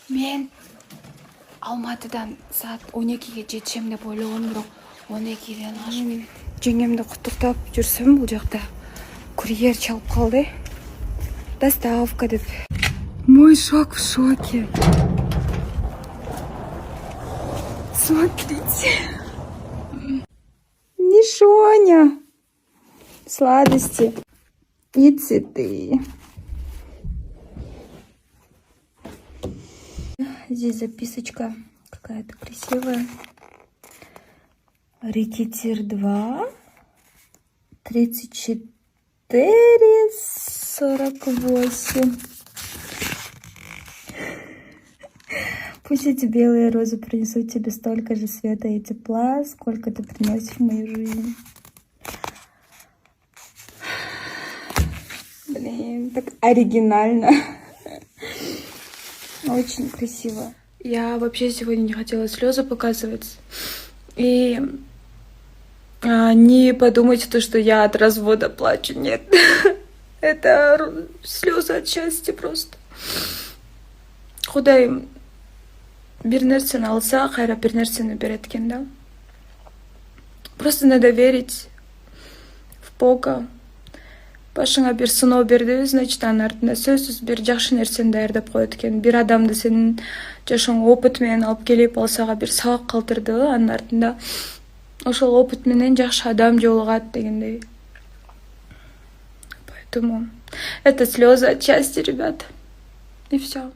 Мен Алматыдан саат 12-ге жетишем деп ойлогом, бирок 12-ден ашып. Жеңемди куттуктап жүрсөм, бул жакта курьер чалып калды. Доставка деп. Мой шок в шоке. Смотрите. Мишоня. Сладости и цветы. Здесь записочка какая-то красивая. Рекетир 2. 34,48. Пусть эти белые розы принесут тебе столько же света и тепла, сколько ты приносишь в мою жизнь. Блин, так оригинально. Очень красиво. Я вообще сегодня не хотела слезы показывать. И не думайте, то, что я от развода плачу. Нет. Это слезы от счастья просто. Кудайым бир нерсени алса, кайра бир нерсени берет экен, да. Просто надо верить в Бога. Башыңа бир сыноо берди, значит, анын артында сөзсүз бир жакшы нерсени даярдап коет экен. Бир адамды сенин жашооң опыт менен алып келип алсага бир сабак калтырды, анын артында ошол опыт менен жакшы адам жолугат дегендей. Поэтому это слезы от счастья, ребята. И все.